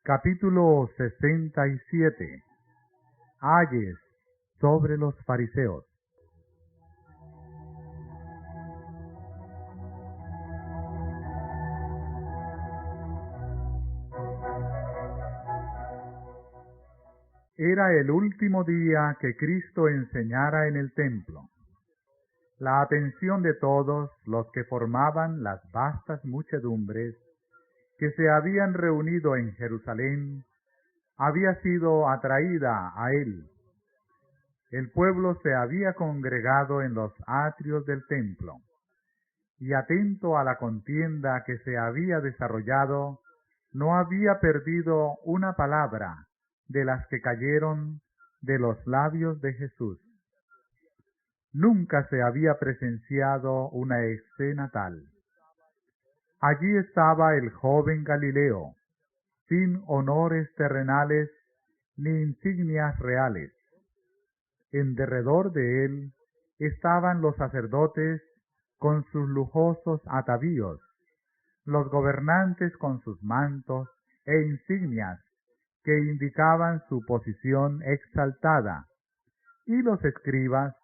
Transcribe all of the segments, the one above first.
Capítulo 67. Ayes sobre los fariseos. Era el último día que Cristo enseñara en el templo. La atención de todos los que formaban las vastas muchedumbres que se habían reunido en Jerusalén había sido atraída a él. El pueblo se había congregado en los atrios del templo, y atento a la contienda que se había desarrollado, no había perdido una palabra de las que cayeron de los labios de Jesús. Nunca se había presenciado una escena tal. Allí estaba el joven Galileo, sin honores terrenales ni insignias reales. En derredor de él estaban los sacerdotes con sus lujosos atavíos, los gobernantes con sus mantos e insignias que indicaban su posición exaltada, y los escribas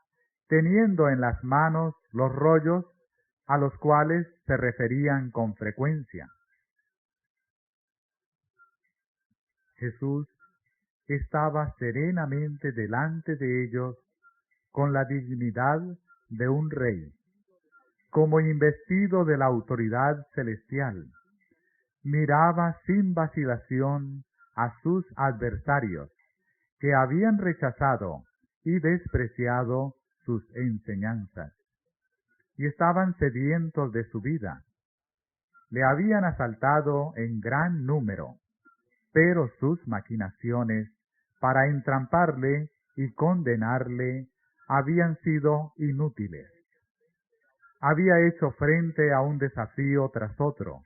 teniendo en las manos los rollos a los cuales se referían con frecuencia. Jesús estaba serenamente delante de ellos con la dignidad de un rey, como investido de la autoridad celestial. Miraba sin vacilación a sus adversarios, que habían rechazado y despreciado sus enseñanzas, y estaban sedientos de su vida. Le habían asaltado en gran número, pero sus maquinaciones para entramparle y condenarle habían sido inútiles. Había hecho frente a un desafío tras otro,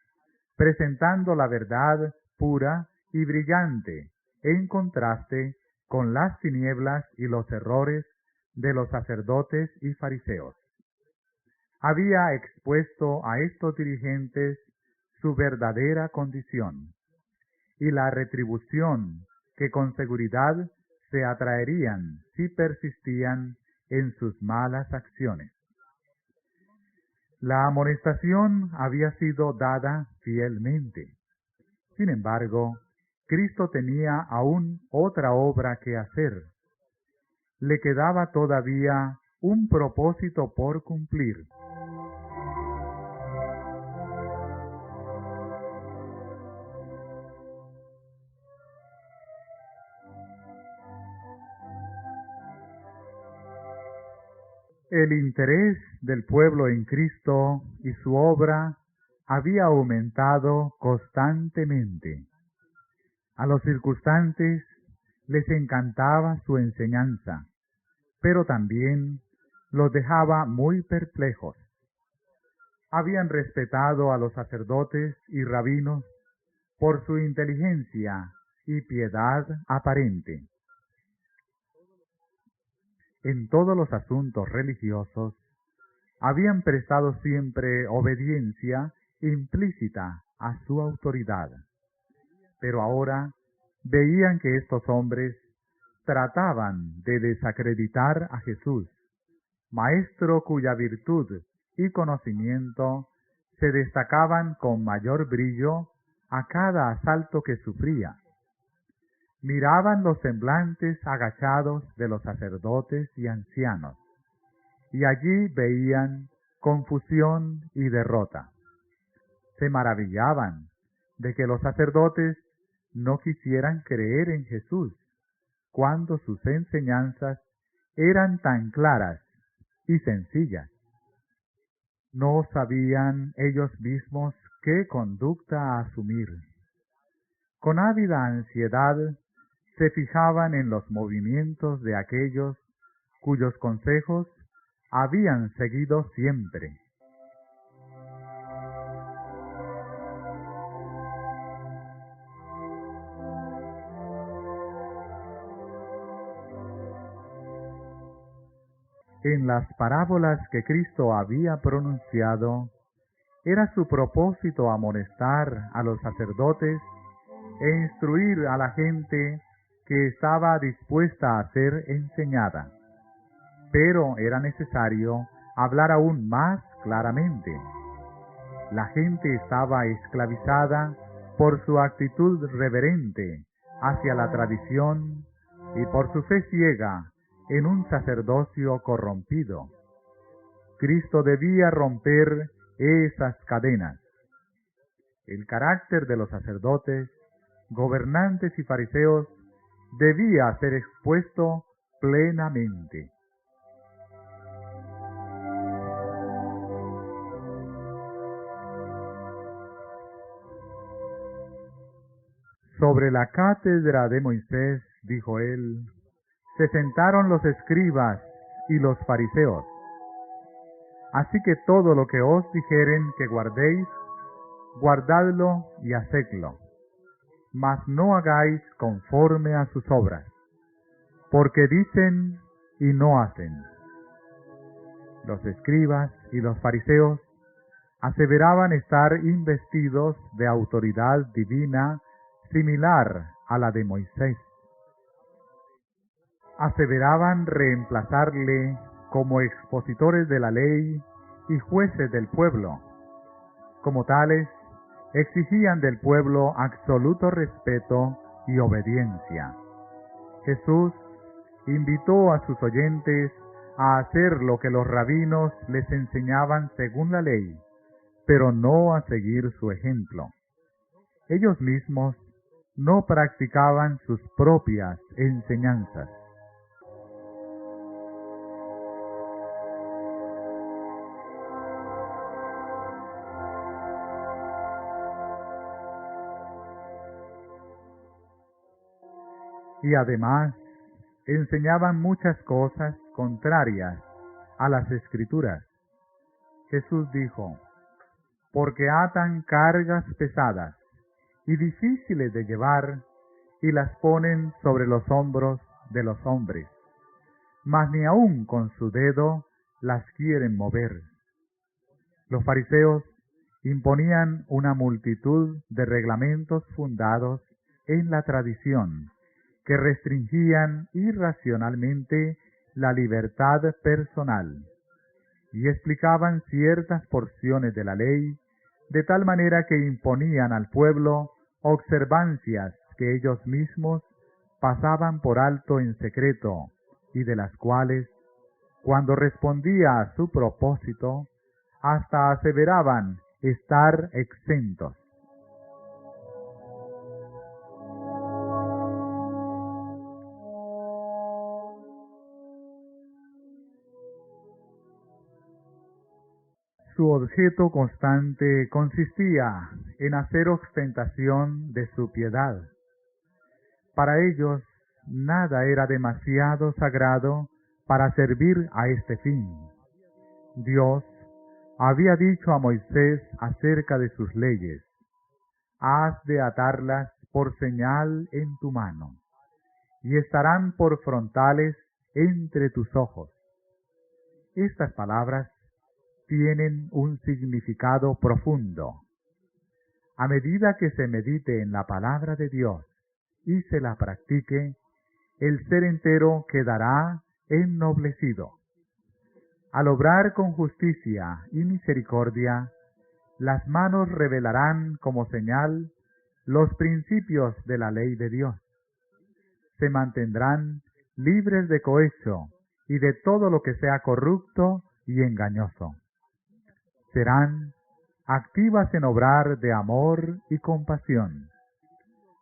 presentando la verdad pura y brillante, en contraste con las tinieblas y los errores de los sacerdotes y fariseos. Había expuesto a estos dirigentes su verdadera condición y la retribución que con seguridad se atraerían si persistían en sus malas acciones. La amonestación había sido dada fielmente. Sin embargo, Cristo tenía aún otra obra que hacer. Le quedaba todavía un propósito por cumplir. El interés del pueblo en Cristo y su obra había aumentado constantemente. A los circunstantes les encantaba su enseñanza, pero también los dejaba muy perplejos. Habían respetado a los sacerdotes y rabinos por su inteligencia y piedad aparente. En todos los asuntos religiosos habían prestado siempre obediencia implícita a su autoridad. Pero ahora veían que estos hombres trataban de desacreditar a Jesús, maestro cuya virtud y conocimiento se destacaban con mayor brillo a cada asalto que sufría. Miraban los semblantes agachados de los sacerdotes y ancianos, y allí veían confusión y derrota. Se maravillaban de que los sacerdotes no quisieran creer en Jesús, cuando sus enseñanzas eran tan claras y sencillas. No sabían ellos mismos qué conducta asumir. Con ávida ansiedad se fijaban en los movimientos de aquellos cuyos consejos habían seguido siempre. En las parábolas que Cristo había pronunciado, era su propósito amonestar a los sacerdotes e instruir a la gente que estaba dispuesta a ser enseñada. Pero era necesario hablar aún más claramente. La gente estaba esclavizada por su actitud reverente hacia la tradición y por su fe ciega en un sacerdocio corrompido. Cristo debía romper esas cadenas. El carácter de los sacerdotes, gobernantes y fariseos debía ser expuesto plenamente. Sobre la cátedra de Moisés, dijo él, se sentaron los escribas y los fariseos. Así que todo lo que os dijeren que guardéis, guardadlo y hacedlo, mas no hagáis conforme a sus obras, porque dicen y no hacen. Los escribas y los fariseos aseveraban estar investidos de autoridad divina similar a la de Moisés. Aseveraban reemplazarle como expositores de la ley y jueces del pueblo. Como tales, exigían del pueblo absoluto respeto y obediencia. Jesús invitó a sus oyentes a hacer lo que los rabinos les enseñaban según la ley, pero no a seguir su ejemplo. Ellos mismos no practicaban sus propias enseñanzas. Y además enseñaban muchas cosas contrarias a las Escrituras. Jesús dijo, porque atan cargas pesadas y difíciles de llevar, y las ponen sobre los hombros de los hombres, mas ni aun con su dedo las quieren mover. Los fariseos imponían una multitud de reglamentos fundados en la tradición, que restringían irracionalmente la libertad personal, y explicaban ciertas porciones de la ley, de tal manera que imponían al pueblo observancias que ellos mismos pasaban por alto en secreto, y de las cuales, cuando respondía a su propósito, hasta aseveraban estar exentos. Su objeto constante consistía en hacer ostentación de su piedad. Para ellos, nada era demasiado sagrado para servir a este fin. Dios había dicho a Moisés acerca de sus leyes, «Has de atarlas por señal en tu mano, y estarán por frontales entre tus ojos». Estas palabras tienen un significado profundo. A medida que se medite en la palabra de Dios y se la practique, el ser entero quedará ennoblecido. Al obrar con justicia y misericordia, las manos revelarán como señal los principios de la ley de Dios. Se mantendrán libres de cohecho y de todo lo que sea corrupto y engañoso. Serán activas en obrar de amor y compasión.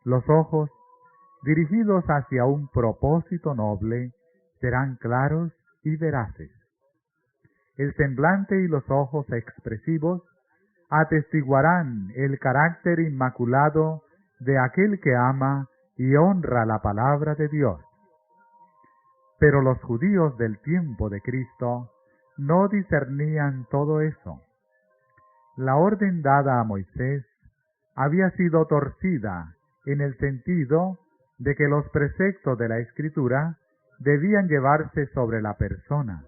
Los ojos, dirigidos hacia un propósito noble, serán claros y veraces. El semblante y los ojos expresivos atestiguarán el carácter inmaculado de aquel que ama y honra la palabra de Dios. Pero los judíos del tiempo de Cristo no discernían todo eso. La orden dada a Moisés había sido torcida en el sentido de que los preceptos de la Escritura debían llevarse sobre la persona.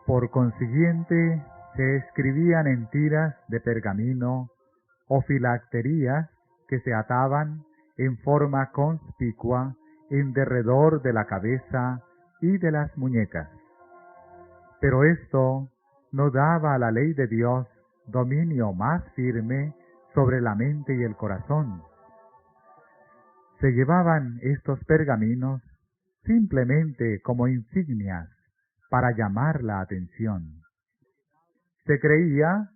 Por consiguiente, se escribían en tiras de pergamino o filacterías que se ataban en forma conspicua en derredor de la cabeza y de las muñecas. Pero esto no daba a la ley de Dios dominio más firme sobre la mente y el corazón. Se llevaban estos pergaminos simplemente como insignias para llamar la atención. Se creía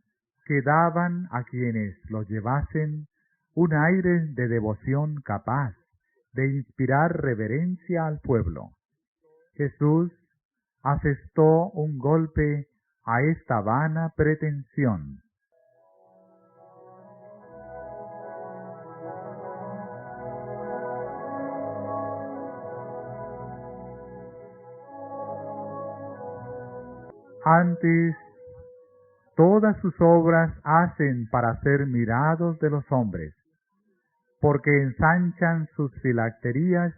que daban a quienes los llevasen un aire de devoción capaz de inspirar reverencia al pueblo. Jesús asestó un golpe a esta vana pretensión. Antes, todas sus obras hacen para ser mirados de los hombres, porque ensanchan sus filacterías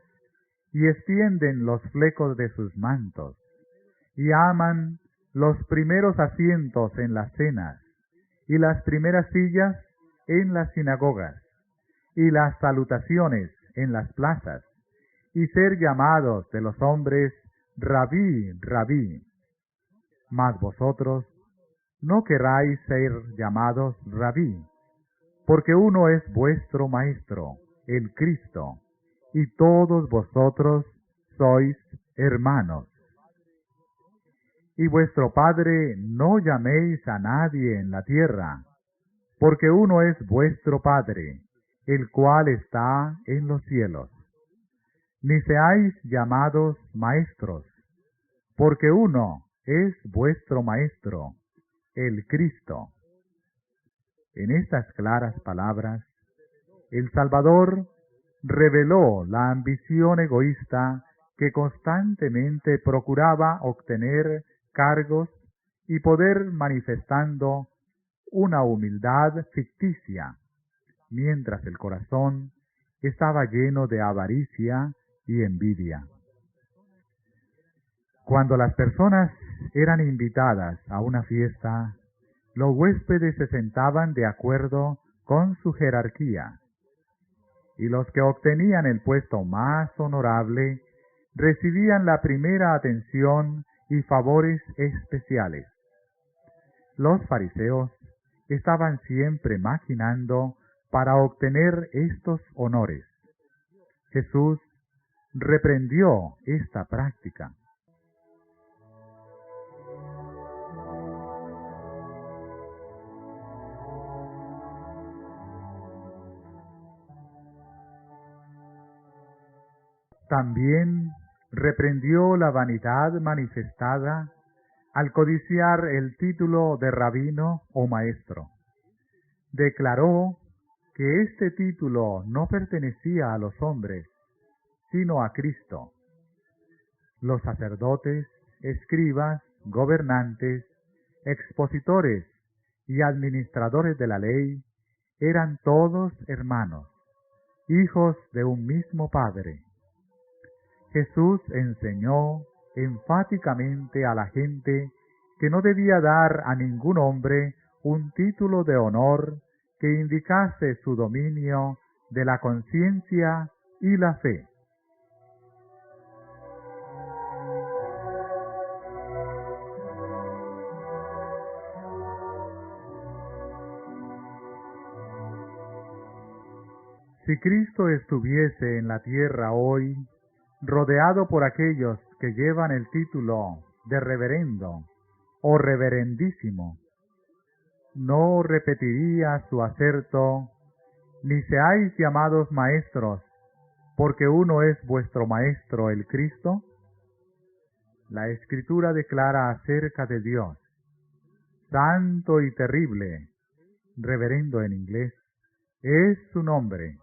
y extienden los flecos de sus mantos, y aman los primeros asientos en las cenas, y las primeras sillas en las sinagogas, y las salutaciones en las plazas, y ser llamados de los hombres Rabí, Rabí. Mas vosotros no queráis ser llamados Rabí, porque uno es vuestro Maestro, el Cristo, y todos vosotros sois hermanos. Y vuestro Padre no llaméis a nadie en la tierra, porque uno es vuestro Padre, el cual está en los cielos. Ni seáis llamados maestros, porque uno es vuestro Maestro, el Cristo. En estas claras palabras, el Salvador reveló la ambición egoísta que constantemente procuraba obtener cargos y poder, manifestando una humildad ficticia, mientras el corazón estaba lleno de avaricia y envidia. Cuando las personas eran invitadas a una fiesta, los huéspedes se sentaban de acuerdo con su jerarquía, y los que obtenían el puesto más honorable recibían la primera atención y favores especiales. Los fariseos estaban siempre maquinando para obtener estos honores. Jesús reprendió esta práctica. También reprendió la vanidad manifestada al codiciar el título de rabino o maestro. Declaró que este título no pertenecía a los hombres, sino a Cristo. Los sacerdotes, escribas, gobernantes, expositores y administradores de la ley eran todos hermanos, hijos de un mismo Padre. Jesús enseñó enfáticamente a la gente que no debía dar a ningún hombre un título de honor que indicase su dominio de la conciencia y la fe. Si Cristo estuviese en la tierra hoy, rodeado por aquellos que llevan el título de reverendo o reverendísimo, no repetiría su aserto: ni seáis llamados maestros, porque uno es vuestro Maestro, el Cristo. La Escritura declara acerca de Dios: santo y terrible, reverendo en inglés, es su nombre.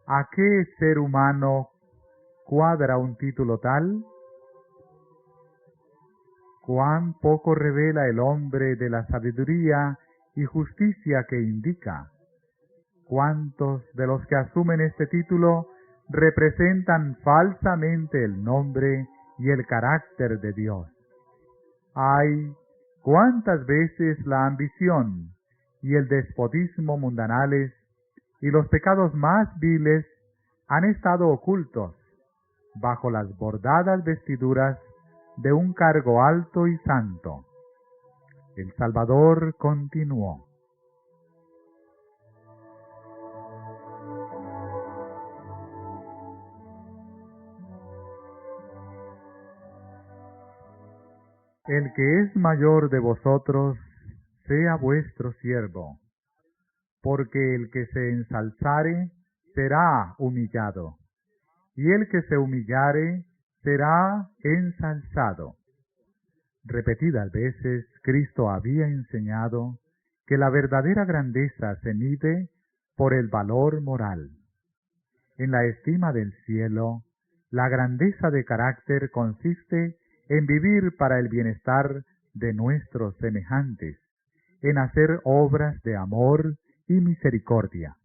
¿A qué ser humano cuadra un título tal? Cuán poco revela el hombre de la sabiduría y justicia que indica. ¿Cuántos de los que asumen este título representan falsamente el nombre y el carácter de Dios? ¡Ay, ¿Cuántas veces la ambición y el despotismo mundanales y los pecados más viles han estado ocultos bajo las bordadas vestiduras de un cargo alto y santo? El Salvador continuó: el que es mayor de vosotros sea vuestro siervo, porque el que se ensalzare será humillado, y el que se humillare será ensalzado. Repetidas veces Cristo había enseñado que la verdadera grandeza se mide por el valor moral. En la estima del cielo, la grandeza de carácter consiste en vivir para el bienestar de nuestros semejantes, en hacer obras de amor y misericordia.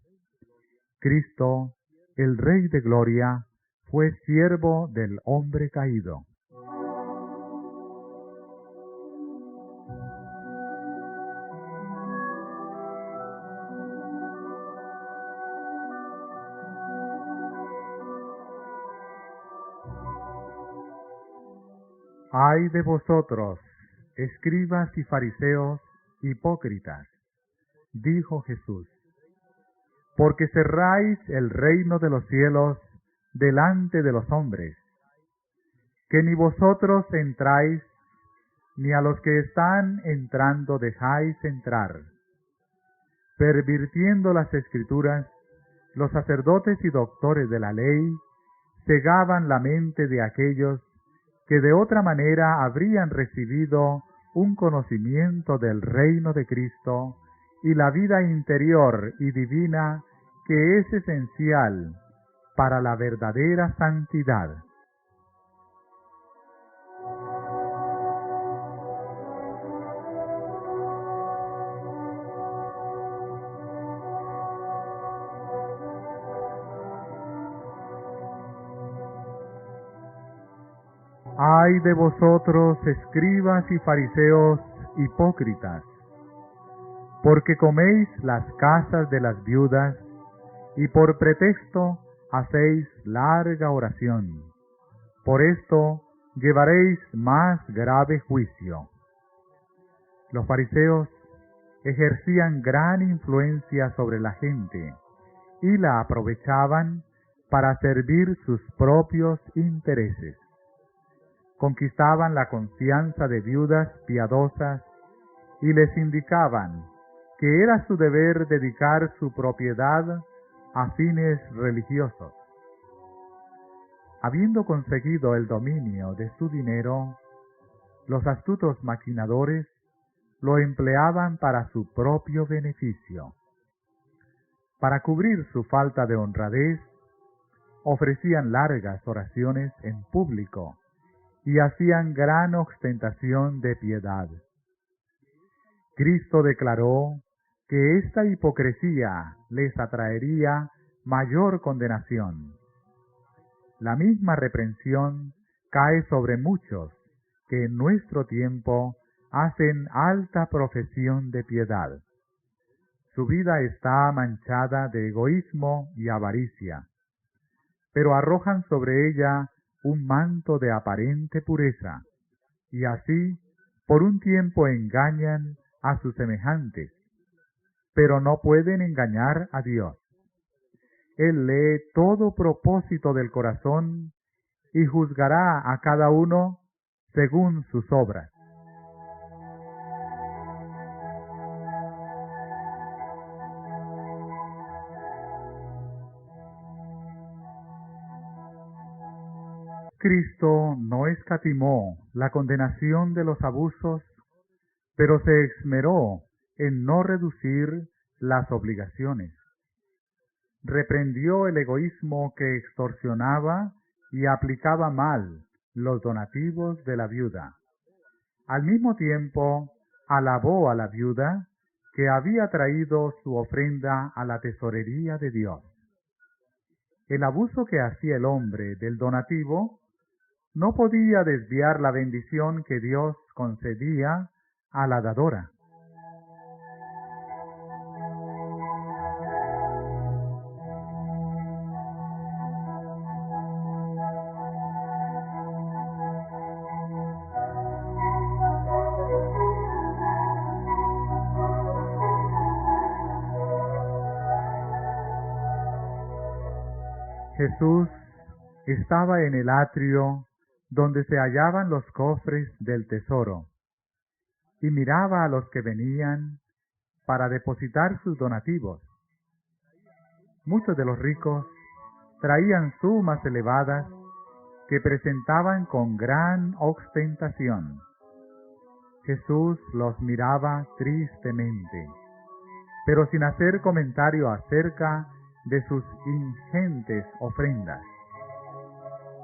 Cristo, el Rey de Gloria, fue siervo del hombre caído. Ay de vosotros, escribas y fariseos, hipócritas, dijo Jesús, porque cerráis el reino de los cielos delante de los hombres, que ni vosotros entráis, ni a los que están entrando dejáis entrar. Pervirtiendo las Escrituras, los sacerdotes y doctores de la ley cegaban la mente de aquellos que de otra manera habrían recibido un conocimiento del reino de Cristo y la vida interior y divina que es esencial para la verdadera santidad. Ay de vosotros, escribas y fariseos, hipócritas, porque coméis las casas de las viudas, y por pretexto hacéis larga oración. Por esto llevaréis más grave juicio. Los fariseos ejercían gran influencia sobre la gente, y la aprovechaban para servir sus propios intereses. Conquistaban la confianza de viudas piadosas y les indicaban que era su deber dedicar su propiedad a fines religiosos. Habiendo conseguido el dominio de su dinero, los astutos maquinadores lo empleaban para su propio beneficio. Para cubrir su falta de honradez, ofrecían largas oraciones en público y hacían gran ostentación de piedad. Cristo declaró que esta hipocresía les atraería mayor condenación. La misma reprensión cae sobre muchos que en nuestro tiempo hacen alta profesión de piedad. Su vida está manchada de egoísmo y avaricia, pero arrojan sobre ella un manto de aparente pureza, y así por un tiempo engañan a sus semejantes, pero no pueden engañar a Dios. Él lee todo propósito del corazón y juzgará a cada uno según sus obras. Cristo no escatimó la condenación de los abusos, pero se esmeró en no reducir las obligaciones. Reprendió el egoísmo que extorsionaba y aplicaba mal los donativos de la viuda. Al mismo tiempo, alabó a la viuda que había traído su ofrenda a la tesorería de Dios. El abuso que hacía el hombre del donativo no podía desviar la bendición que Dios concedía a la dadora. Jesús estaba en el atrio donde se hallaban los cofres del tesoro y miraba a los que venían para depositar sus donativos. Muchos de los ricos traían sumas elevadas que presentaban con gran ostentación. Jesús los miraba tristemente, pero sin hacer comentario acerca de sus ingentes ofrendas.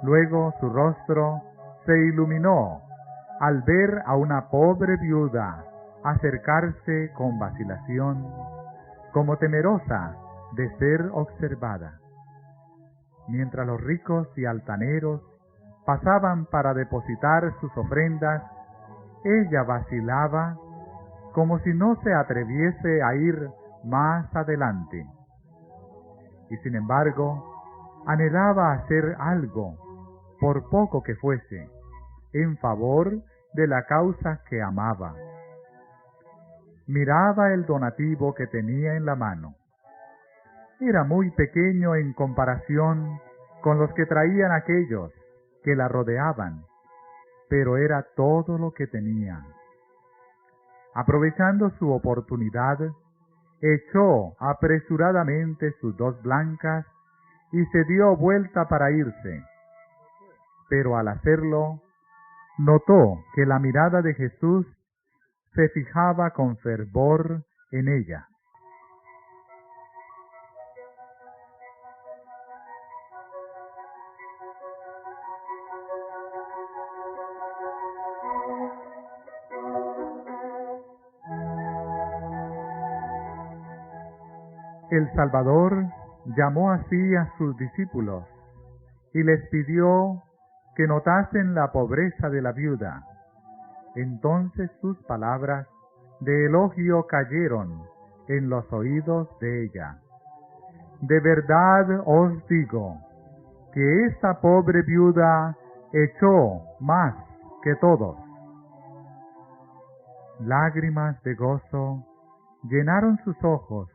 Luego su rostro se iluminó al ver a una pobre viuda acercarse con vacilación, como temerosa de ser observada. Mientras los ricos y altaneros pasaban para depositar sus ofrendas, ella vacilaba como si no se atreviese a ir más adelante. Y sin embargo, anhelaba hacer algo, por poco que fuese, en favor de la causa que amaba. Miraba el donativo que tenía en la mano. Era muy pequeño en comparación con los que traían aquellos que la rodeaban, pero era todo lo que tenía. Aprovechando su oportunidad, echó apresuradamente sus 2 blancas y se dio vuelta para irse. Pero al hacerlo, notó que la mirada de Jesús se fijaba con fervor en ella. El Salvador llamó así a sus discípulos y les pidió que notasen la pobreza de la viuda. Entonces sus palabras de elogio cayeron en los oídos de ella. De verdad os digo que esta pobre viuda echó más que todos. Lágrimas de gozo llenaron sus ojos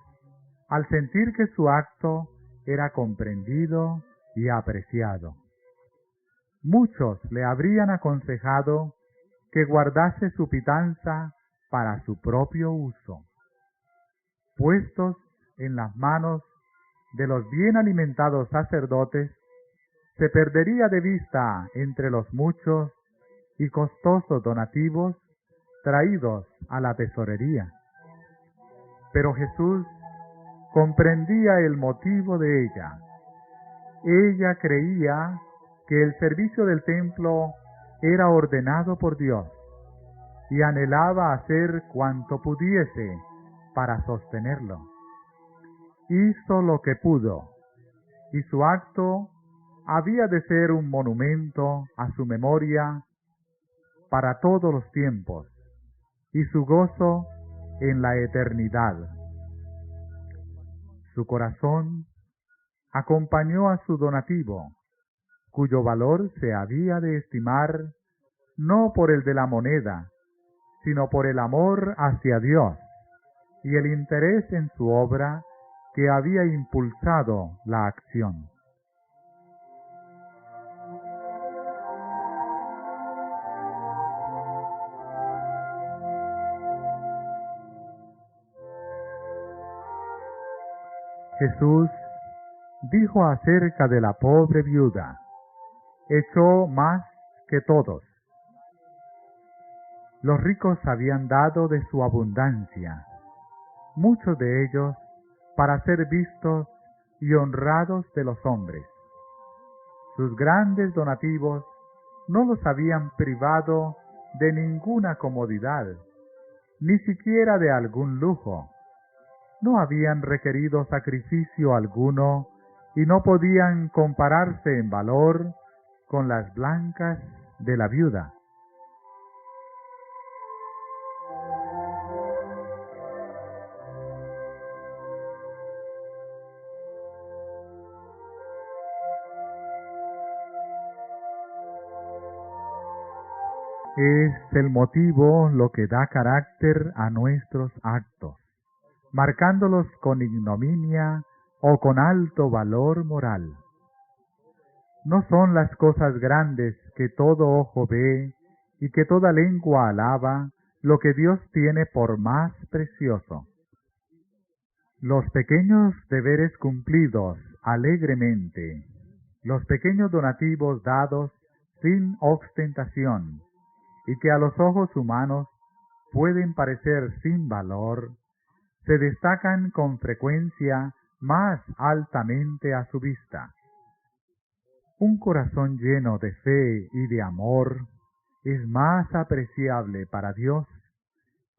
al sentir que su acto era comprendido y apreciado. Muchos le habrían aconsejado que guardase su pitanza para su propio uso. Puestos en las manos de los bien alimentados sacerdotes, se perdería de vista entre los muchos y costosos donativos traídos a la tesorería. Pero Jesús comprendía el motivo de ella. Ella creía que el servicio del templo era ordenado por Dios y anhelaba hacer cuanto pudiese para sostenerlo. Hizo lo que pudo, y su acto había de ser un monumento a su memoria para todos los tiempos, y su gozo en la eternidad. Su corazón acompañó a su donativo, cuyo valor se había de estimar no por el de la moneda, sino por el amor hacia Dios y el interés en su obra que había impulsado la acción. Jesús dijo acerca de la pobre viuda: echó más que todos. Los ricos habían dado de su abundancia, muchos de ellos para ser vistos y honrados de los hombres. Sus grandes donativos no los habían privado de ninguna comodidad, ni siquiera de algún lujo. No habían requerido sacrificio alguno y no podían compararse en valor con las blancas de la viuda. Es el motivo lo que da carácter a nuestros actos, marcándolos con ignominia o con alto valor moral. No son las cosas grandes que todo ojo ve y que toda lengua alaba lo que Dios tiene por más precioso. Los pequeños deberes cumplidos alegremente, los pequeños donativos dados sin ostentación y que a los ojos humanos pueden parecer sin valor, se destacan con frecuencia más altamente a su vista. Un corazón lleno de fe y de amor es más apreciable para Dios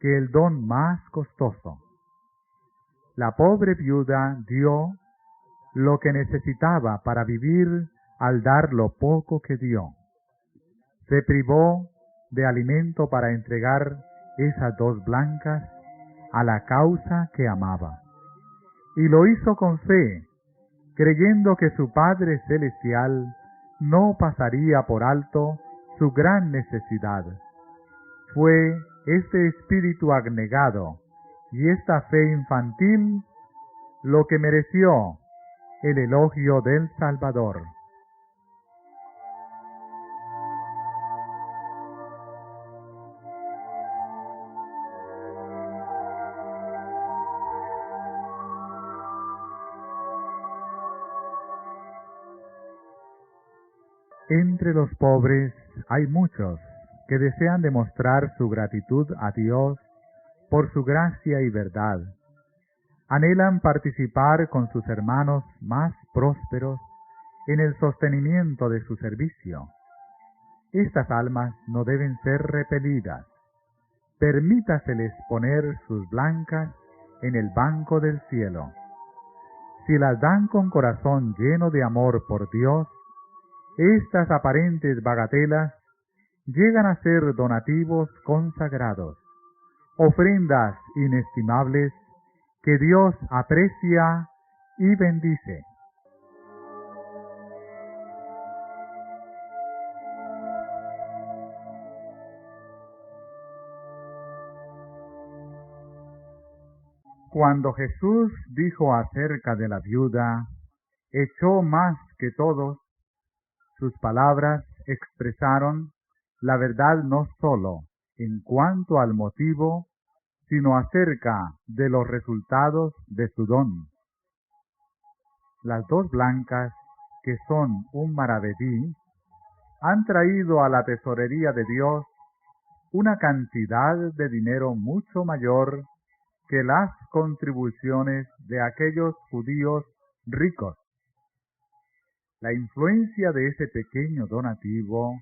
que el don más costoso. La pobre viuda dio lo que necesitaba para vivir al dar lo poco que dio. Se privó de alimento para entregar esas 2 blancas a la causa que amaba. Y lo hizo con fe, creyendo que su Padre Celestial no pasaría por alto su gran necesidad. Fue este espíritu abnegado y esta fe infantil lo que mereció el elogio del Salvador. Entre los pobres hay muchos que desean demostrar su gratitud a Dios por su gracia y verdad. Anhelan participar con sus hermanos más prósperos en el sostenimiento de su servicio. Estas almas no deben ser repelidas. Permítaseles poner sus blancas en el banco del cielo. Si las dan con corazón lleno de amor por Dios, estas aparentes bagatelas llegan a ser donativos consagrados, ofrendas inestimables que Dios aprecia y bendice. Cuando Jesús dijo acerca de la viuda, echó más que todos, sus palabras expresaron la verdad no sólo en cuanto al motivo, sino acerca de los resultados de su don. Las 2 blancas, que son un maravedí, han traído a la tesorería de Dios una cantidad de dinero mucho mayor que las contribuciones de aquellos judíos ricos. La influencia de ese pequeño donativo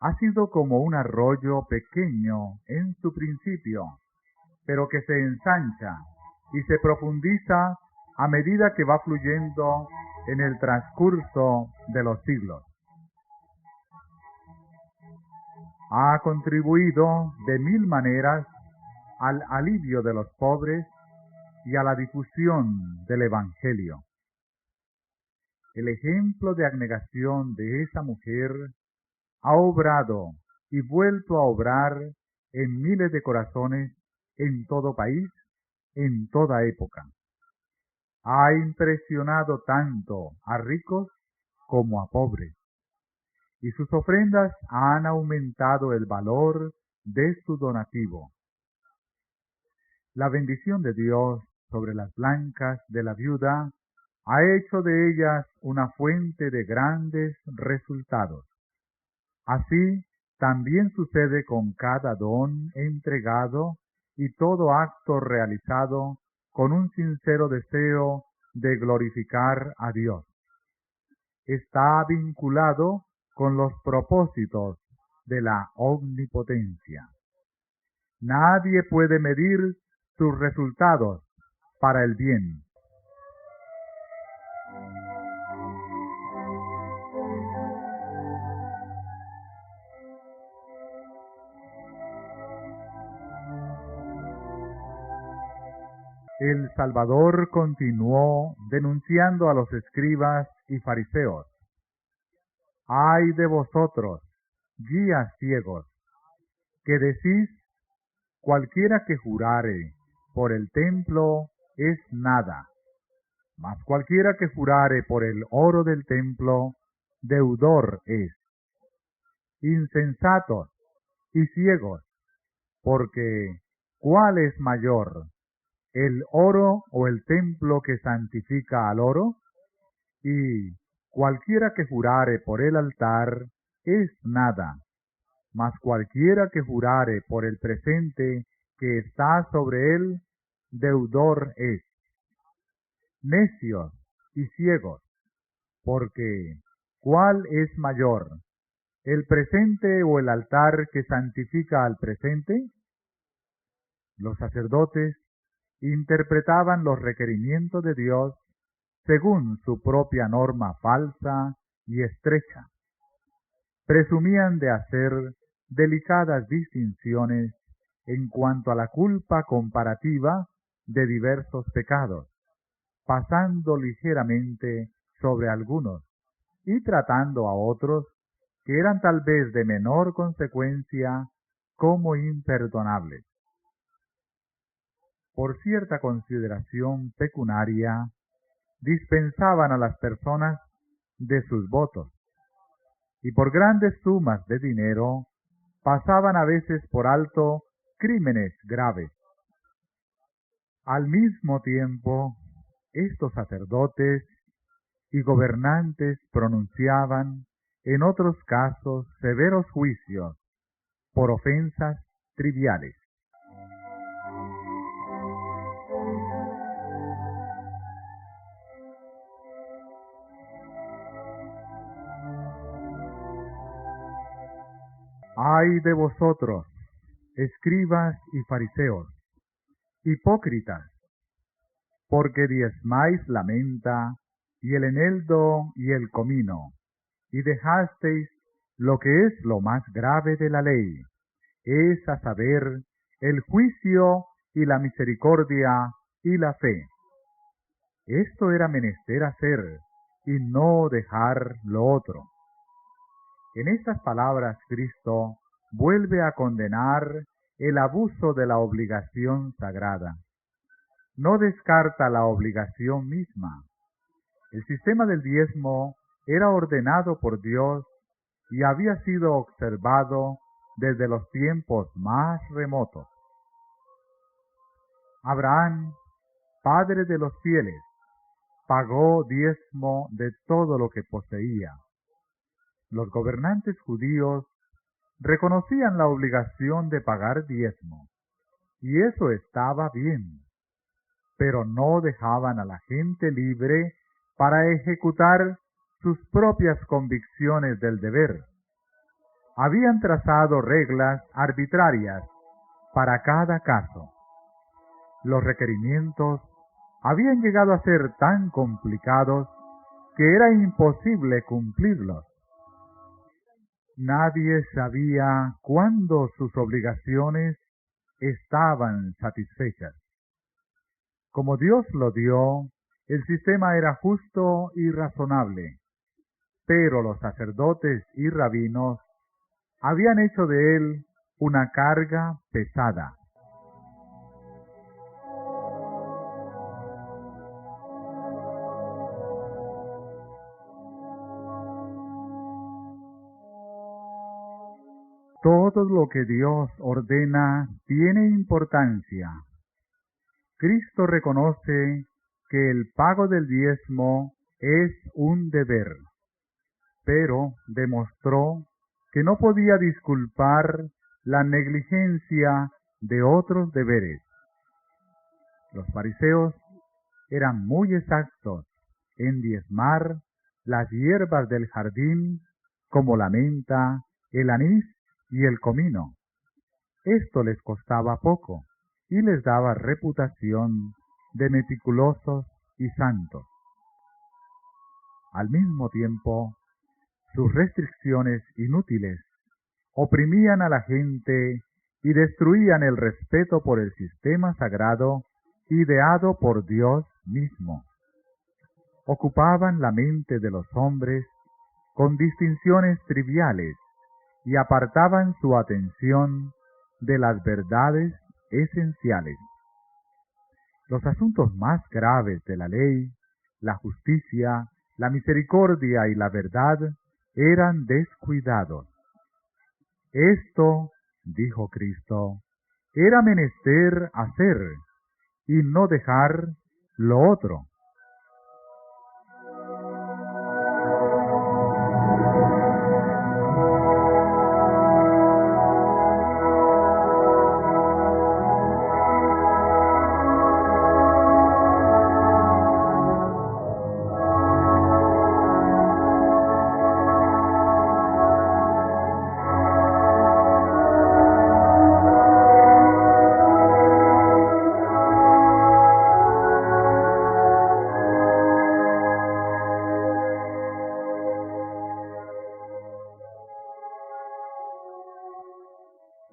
ha sido como un arroyo pequeño en su principio, pero que se ensancha y se profundiza a medida que va fluyendo en el transcurso de los siglos. Ha contribuido de 1000 maneras al alivio de los pobres y a la difusión del Evangelio. El ejemplo de abnegación de esa mujer ha obrado y vuelto a obrar en miles de corazones en todo país, en toda época. Ha impresionado tanto a ricos como a pobres, y sus ofrendas han aumentado el valor de su donativo. La bendición de Dios sobre las blancas de la viuda ha hecho de ellas una fuente de grandes resultados. Así también sucede con cada don entregado y todo acto realizado con un sincero deseo de glorificar a Dios. Está vinculado con los propósitos de la omnipotencia. Nadie puede medir sus resultados para el bien. El Salvador continuó denunciando a los escribas y fariseos: ¡Ay de vosotros, guías ciegos! que decís, cualquiera que jurare por el templo es nada, mas cualquiera que jurare por el oro del templo, deudor es. Insensatos y ciegos, porque ¿cuál es mayor, el oro o el templo que santifica al oro? Y cualquiera que jurare por el altar es nada, mas cualquiera que jurare por el presente que está sobre él, deudor es. Necios y ciegos, porque ¿cuál es mayor, el presente o el altar que santifica al presente? Los sacerdotes interpretaban los requerimientos de Dios según su propia norma falsa y estrecha. Presumían de hacer delicadas distinciones en cuanto a la culpa comparativa de diversos pecados, pasando ligeramente sobre algunos y tratando a otros que eran tal vez de menor consecuencia como imperdonables. Por cierta consideración pecuniaria, dispensaban a las personas de sus votos, y por grandes sumas de dinero pasaban a veces por alto crímenes graves. Al mismo tiempo, estos sacerdotes y gobernantes pronunciaban en otros casos severos juicios por ofensas triviales. ¡Ay de vosotros, escribas y fariseos, hipócritas! Porque diezmáis la menta, y el eneldo, y el comino, y dejasteis lo que es lo más grave de la ley, es a saber, el juicio, y la misericordia, y la fe. Esto era menester hacer, y no dejar lo otro. En estas palabras Cristo vuelve a condenar el abuso de la obligación sagrada. No descarta la obligación misma. El sistema del diezmo era ordenado por Dios y había sido observado desde los tiempos más remotos. Abraham, padre de los fieles, pagó diezmo de todo lo que poseía. Los gobernantes judíos reconocían la obligación de pagar diezmo, y eso estaba bien, pero no dejaban a la gente libre para ejecutar sus propias convicciones del deber. Habían trazado reglas arbitrarias para cada caso. Los requerimientos habían llegado a ser tan complicados que era imposible cumplirlos. Nadie sabía cuándo sus obligaciones estaban satisfechas. Como Dios lo dio, el sistema era justo y razonable, pero los sacerdotes y rabinos habían hecho de él una carga pesada. Todo lo que Dios ordena tiene importancia. Cristo reconoce que el pago del diezmo es un deber, pero demostró que no podía disculpar la negligencia de otros deberes. Los fariseos eran muy exactos en diezmar las hierbas del jardín como la menta, el anís y el comino. Esto les costaba poco y les daba reputación de meticulosos y santos. Al mismo tiempo, sus restricciones inútiles oprimían a la gente y destruían el respeto por el sistema sagrado ideado por Dios mismo. Ocupaban la mente de los hombres con distinciones triviales y apartaban su atención de las verdades esenciales. Los asuntos más graves de la ley, la justicia, la misericordia y la verdad, eran descuidados. Esto, dijo Cristo, era menester hacer y no dejar lo otro.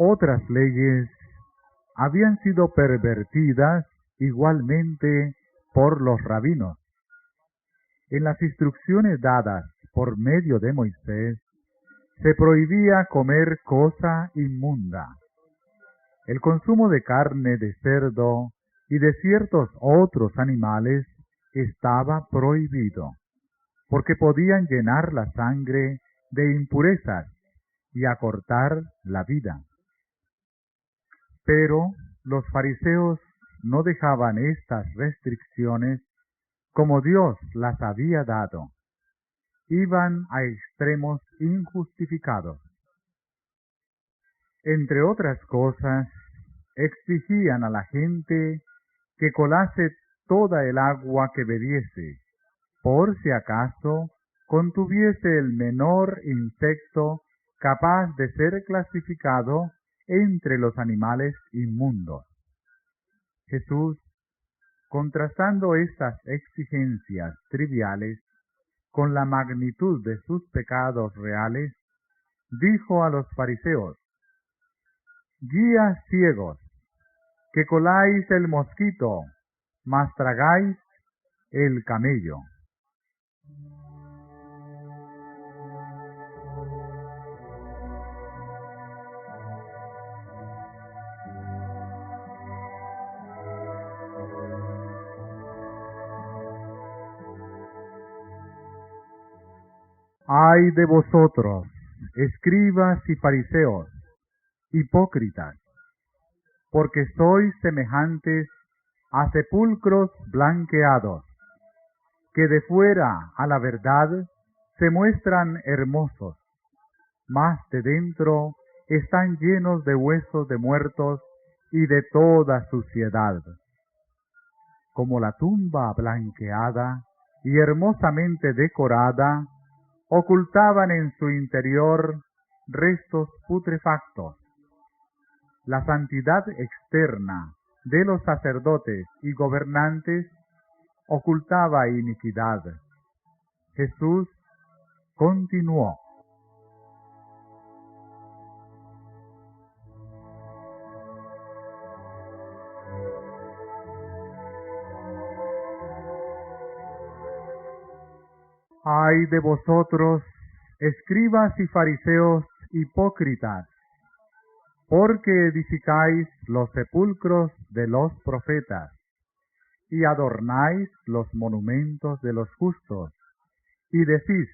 Otras leyes habían sido pervertidas igualmente por los rabinos. En las instrucciones dadas por medio de Moisés, se prohibía comer cosa inmunda. El consumo de carne de cerdo y de ciertos otros animales estaba prohibido, porque podían llenar la sangre de impurezas y acortar la vida. Pero los fariseos no dejaban estas restricciones como Dios las había dado. Iban a extremos injustificados. Entre otras cosas, exigían a la gente que colase toda el agua que bebiese, por si acaso contuviese el menor insecto capaz de ser clasificado entre los animales inmundos. Jesús, contrastando estas exigencias triviales con la magnitud de sus pecados reales, dijo a los fariseos: guías ciegos, que coláis el mosquito, mas tragáis el camello. ¡Ay de vosotros, escribas y fariseos, hipócritas! Porque sois semejantes a sepulcros blanqueados, que de fuera a la verdad se muestran hermosos, mas de dentro están llenos de huesos de muertos y de toda suciedad. Como la tumba blanqueada y hermosamente decorada, ocultaban en su interior restos putrefactos. La santidad externa de los sacerdotes y gobernantes ocultaba iniquidad. Jesús continuó: ¡ay de vosotros, escribas y fariseos hipócritas! Porque edificáis los sepulcros de los profetas y adornáis los monumentos de los justos, y decís: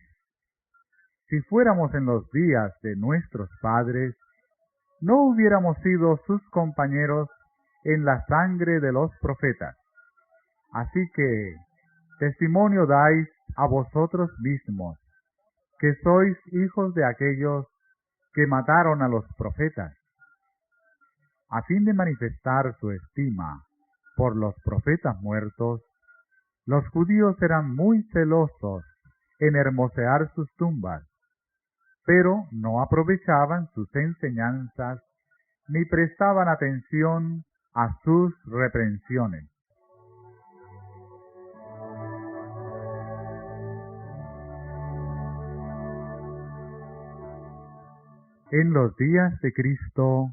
si fuéramos en los días de nuestros padres, no hubiéramos sido sus compañeros en la sangre de los profetas. Así que testimonio dais a vosotros mismos, que sois hijos de aquellos que mataron a los profetas. A fin de manifestar su estima por los profetas muertos, los judíos eran muy celosos en hermosear sus tumbas, pero no aprovechaban sus enseñanzas ni prestaban atención a sus reprensiones. En los días de Cristo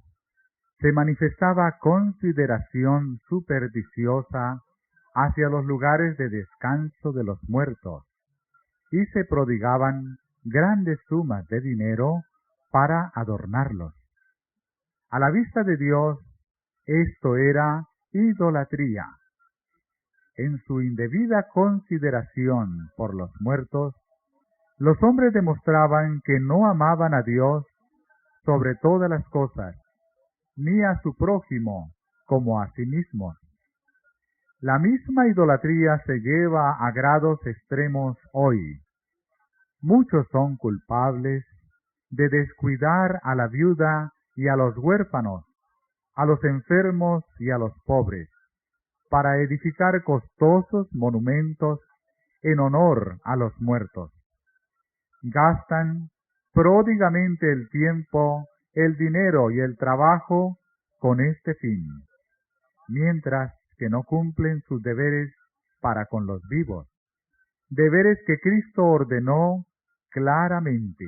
se manifestaba consideración supersticiosa hacia los lugares de descanso de los muertos, y se prodigaban grandes sumas de dinero para adornarlos. A la vista de Dios, esto era idolatría. En su indebida consideración por los muertos, los hombres demostraban que no amaban a Dios sobre todas las cosas, ni a su prójimo como a sí mismos. La misma idolatría se lleva a grados extremos hoy. Muchos son culpables de descuidar a la viuda y a los huérfanos, a los enfermos y a los pobres, para edificar costosos monumentos en honor a los muertos. Gastan pródigamente el tiempo, el dinero y el trabajo con este fin, mientras que no cumplen sus deberes para con los vivos, deberes que Cristo ordenó claramente.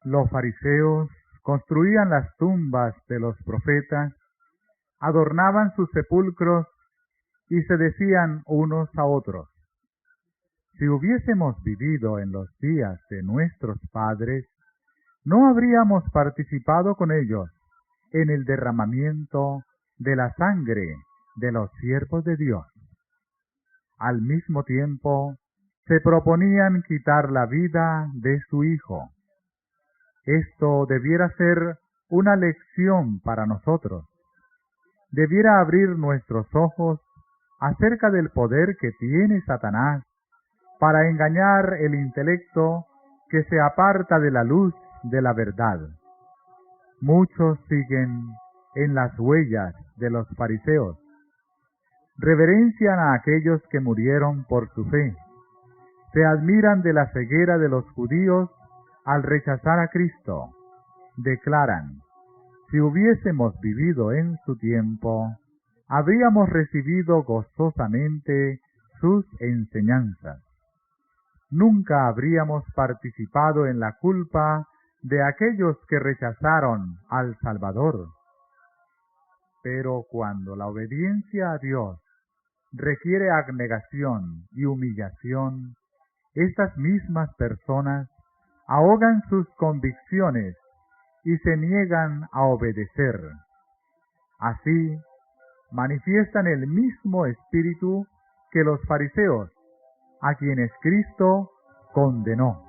Los fariseos construían las tumbas de los profetas, adornaban sus sepulcros y se decían unos a otros: si hubiésemos vivido en los días de nuestros padres, no habríamos participado con ellos en el derramamiento de la sangre de los siervos de Dios. Al mismo tiempo, se proponían quitar la vida de su Hijo. Esto debiera ser una lección para nosotros. Debiera abrir nuestros ojos acerca del poder que tiene Satanás para engañar el intelecto que se aparta de la luz de la verdad. Muchos siguen en las huellas de los fariseos. Reverencian a aquellos que murieron por su fe. Se admiran de la ceguera de los judíos al rechazar a Cristo. Declaran: si hubiésemos vivido en su tiempo, habríamos recibido gozosamente sus enseñanzas. Nunca habríamos participado en la culpa de aquellos que rechazaron al Salvador. Pero cuando la obediencia a Dios requiere abnegación y humillación, estas mismas personas ahogan sus convicciones y se niegan a obedecer. Así, manifiestan el mismo espíritu que los fariseos, a quienes Cristo condenó.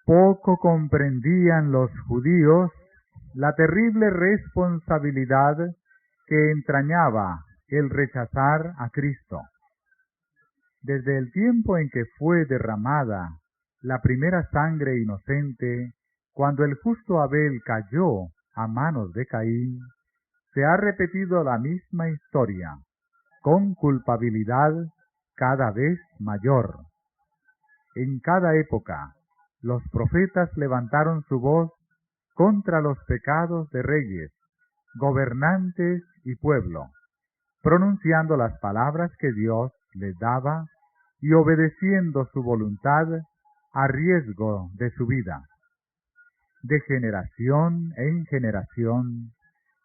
Poco comprendían los judíos la terrible responsabilidad que entrañaba el rechazar a Cristo. Desde el tiempo en que fue derramada la primera sangre inocente, cuando el justo Abel cayó a manos de Caín, se ha repetido la misma historia, con culpabilidad cada vez mayor. En cada época, los profetas levantaron su voz contra los pecados de reyes, gobernantes y pueblo, pronunciando las palabras que Dios les daba y obedeciendo su voluntad a riesgo de su vida. De generación en generación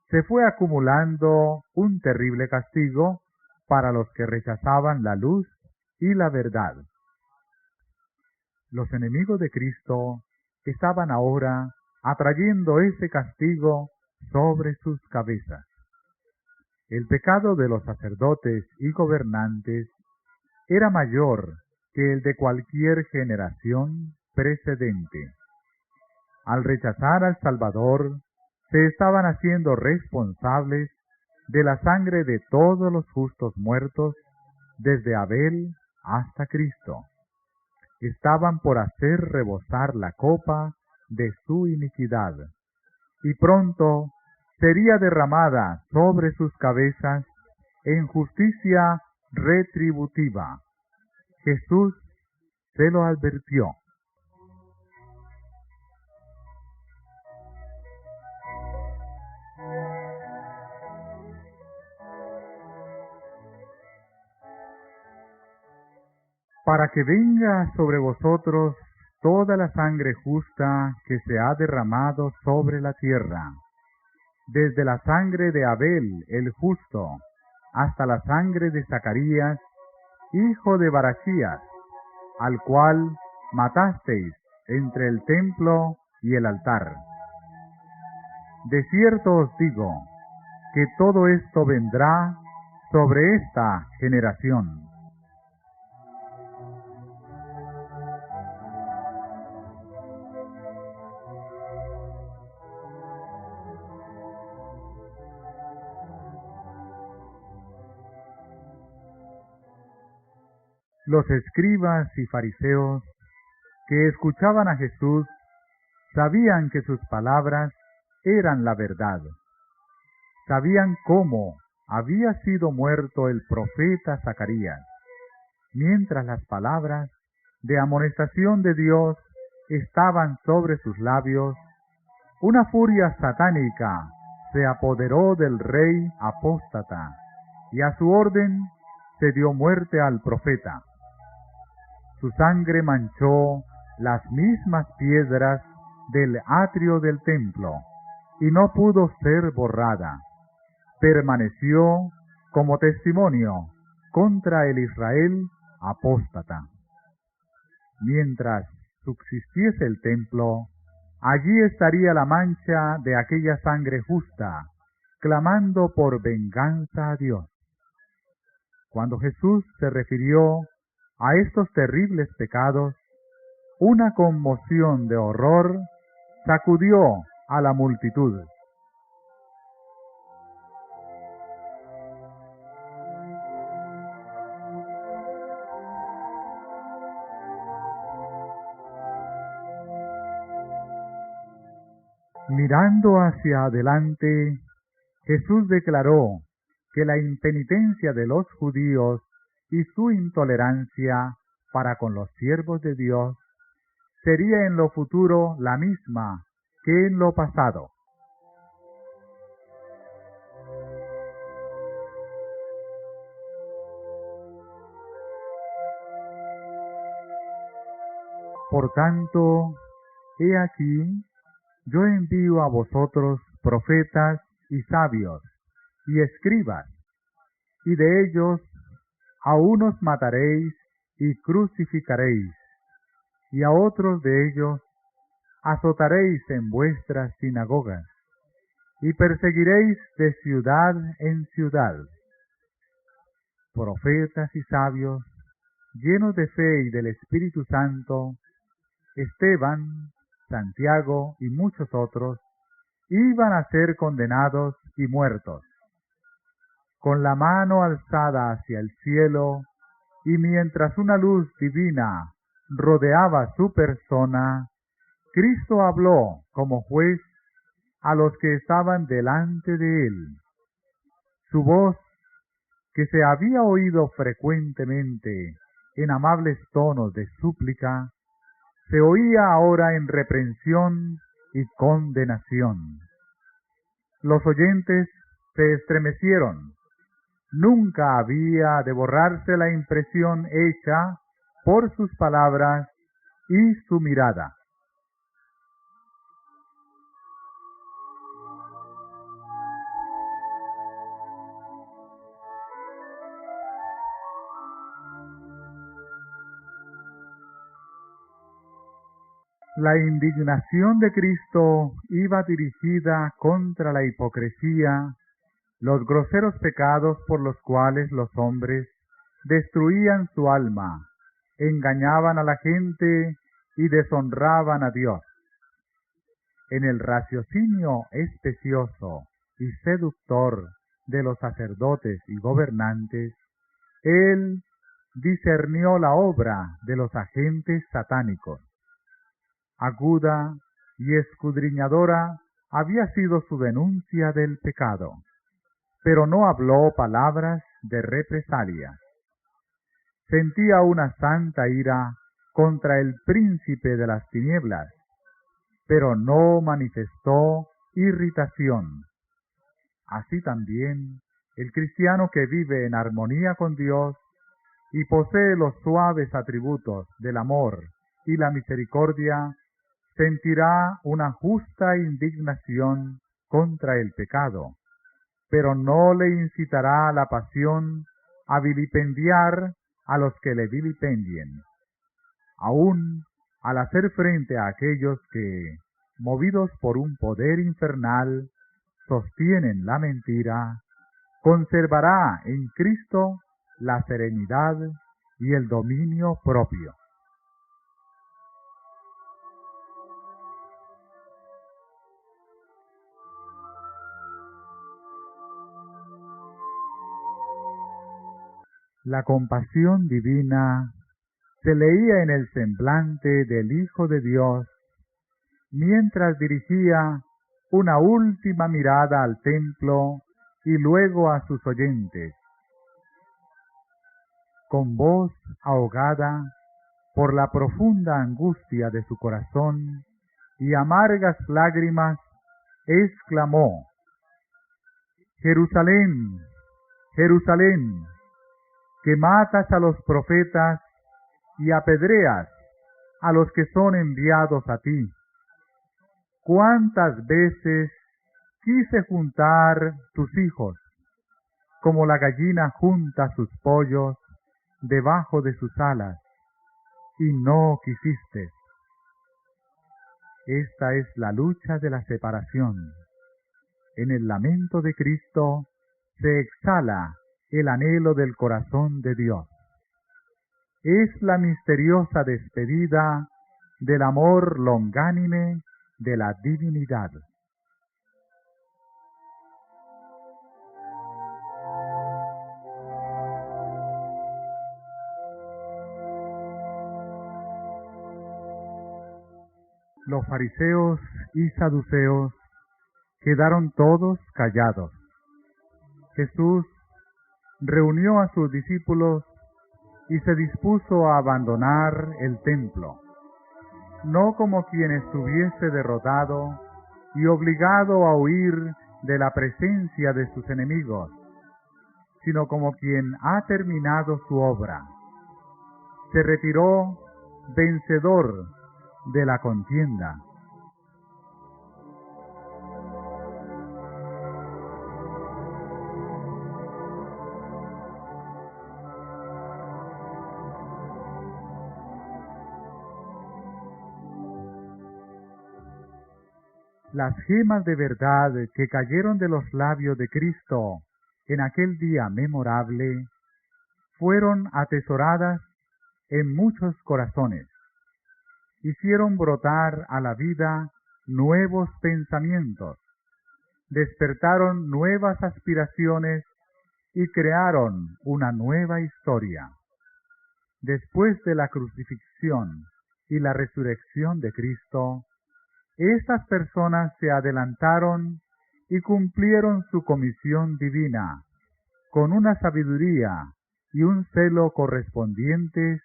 se fue acumulando un terrible castigo para los que rechazaban la luz y la verdad. Los enemigos de Cristo estaban ahora atrayendo ese castigo sobre sus cabezas. El pecado de los sacerdotes y gobernantes era mayor que el de cualquier generación precedente. Al rechazar al Salvador, se estaban haciendo responsables de la sangre de todos los justos muertos, desde Abel hasta Cristo. Estaban por hacer rebosar la copa de su iniquidad, y pronto sería derramada sobre sus cabezas en justicia retributiva. Jesús se lo advirtió. para que venga sobre vosotros toda la sangre justa que se ha derramado sobre la tierra, desde la sangre de Abel el justo, hasta la sangre de Zacarías, hijo de Barachías, al cual matasteis entre el templo y el altar. De cierto os digo, que todo esto vendrá sobre esta generación. Los escribas y fariseos que escuchaban a Jesús sabían que sus palabras eran la verdad. Sabían cómo había sido muerto el profeta Zacarías, mientras las palabras de amonestación de Dios estaban sobre sus labios. Una furia satánica se apoderó del rey apóstata, y a su orden se dio muerte al profeta. Su sangre manchó las mismas piedras del atrio del templo, y no pudo ser borrada. Permaneció como testimonio contra el Israel apóstata. Mientras subsistiese el templo, allí estaría la mancha de aquella sangre justa, clamando por venganza a Dios. Cuando Jesús se refirió a estos terribles pecados, una conmoción de horror sacudió a la multitud. Mirando hacia adelante, Jesús declaró que la impenitencia de los judíos y su intolerancia para con los siervos de Dios sería en lo futuro la misma que en lo pasado. Por tanto, he aquí, yo envío a vosotros profetas y sabios y escribas, y de ellos a unos mataréis y crucificaréis, y a otros de ellos azotaréis en vuestras sinagogas, y perseguiréis de ciudad en ciudad. Profetas y sabios, llenos de fe y del Espíritu Santo, Esteban, Santiago y muchos otros, iban a ser condenados y muertos. Con la mano alzada hacia el cielo, y mientras una luz divina rodeaba su persona, Cristo habló como juez a los que estaban delante de él. Su voz, que se había oído frecuentemente en amables tonos de súplica, se oía ahora en reprensión y condenación. Los oyentes se estremecieron. Nunca había de borrarse la impresión hecha por sus palabras y su mirada. La indignación de Cristo iba dirigida contra la hipocresía, los groseros pecados por los cuales los hombres destruían su alma, engañaban a la gente y deshonraban a Dios. En el raciocinio especioso y seductor de los sacerdotes y gobernantes, él discernió la obra de los agentes satánicos. Aguda y escudriñadora había sido su denuncia del pecado, pero no habló palabras de represalia. Sentía una santa ira contra el príncipe de las tinieblas, pero no manifestó irritación. Así también, el cristiano que vive en armonía con Dios y posee los suaves atributos del amor y la misericordia, sentirá una justa indignación contra el pecado, pero no le incitará a la pasión a vilipendiar a los que le vilipendien. Aún al hacer frente a aquellos que, movidos por un poder infernal, sostienen la mentira, conservará en Cristo la serenidad y el dominio propio. La compasión divina se leía en el semblante del Hijo de Dios mientras dirigía una última mirada al templo y luego a sus oyentes. Con voz ahogada por la profunda angustia de su corazón y amargas lágrimas, exclamó: Jerusalén, Jerusalén, que matas a los profetas y apedreas a los que son enviados a ti. ¿Cuántas veces quise juntar tus hijos, como la gallina junta sus pollos debajo de sus alas, y no quisiste? Esta es la lucha de la separación. En el lamento de Cristo se exhala el anhelo del corazón de Dios. Es la misteriosa despedida del amor longánime de la divinidad. Los fariseos y saduceos quedaron todos callados. Jesús reunió a sus discípulos y se dispuso a abandonar el templo, no como quien estuviese derrotado y obligado a huir de la presencia de sus enemigos, sino como quien ha terminado su obra. Se retiró vencedor de la contienda. Las gemas de verdad que cayeron de los labios de Cristo en aquel día memorable fueron atesoradas en muchos corazones. Hicieron brotar a la vida nuevos pensamientos, despertaron nuevas aspiraciones y crearon una nueva historia. Después de la crucifixión y la resurrección de Cristo, estas personas se adelantaron y cumplieron su comisión divina con una sabiduría y un celo correspondientes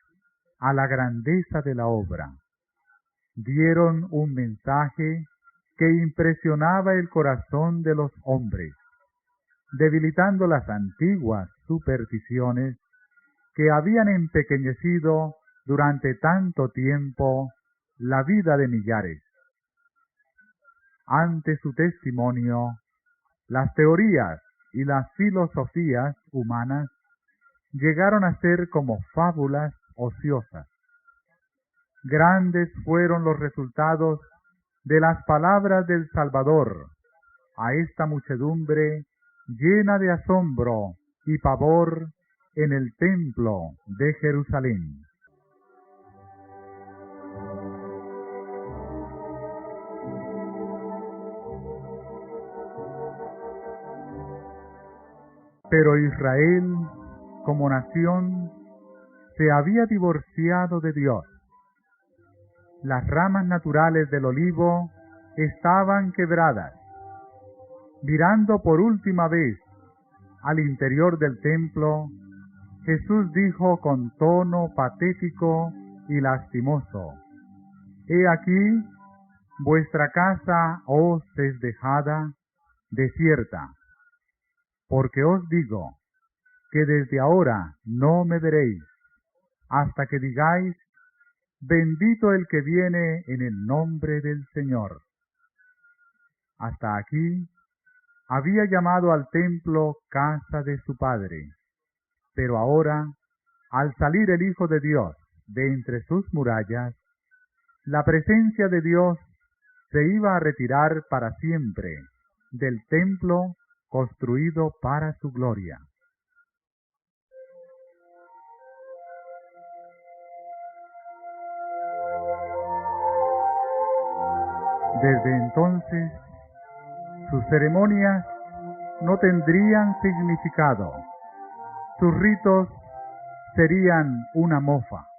a la grandeza de la obra. Dieron un mensaje que impresionaba el corazón de los hombres, debilitando las antiguas supersticiones que habían empequeñecido durante tanto tiempo la vida de millares. Ante su testimonio, las teorías y las filosofías humanas llegaron a ser como fábulas ociosas. Grandes fueron los resultados de las palabras del Salvador a esta muchedumbre llena de asombro y pavor en el templo de Jerusalén. Pero Israel, como nación, se había divorciado de Dios. Las ramas naturales del olivo estaban quebradas. Mirando por última vez al interior del templo, Jesús dijo con tono patético y lastimoso: «He aquí, vuestra casa os es dejada desierta, porque os digo que desde ahora no me veréis». hasta que digáis, bendito el que viene en el nombre del Señor. Hasta aquí había llamado al templo casa de su Padre, pero ahora, al salir el Hijo de Dios de entre sus murallas, la presencia de Dios se iba a retirar para siempre del templo construido para su gloria. Desde entonces, sus ceremonias no tendrían significado, sus ritos serían una mofa.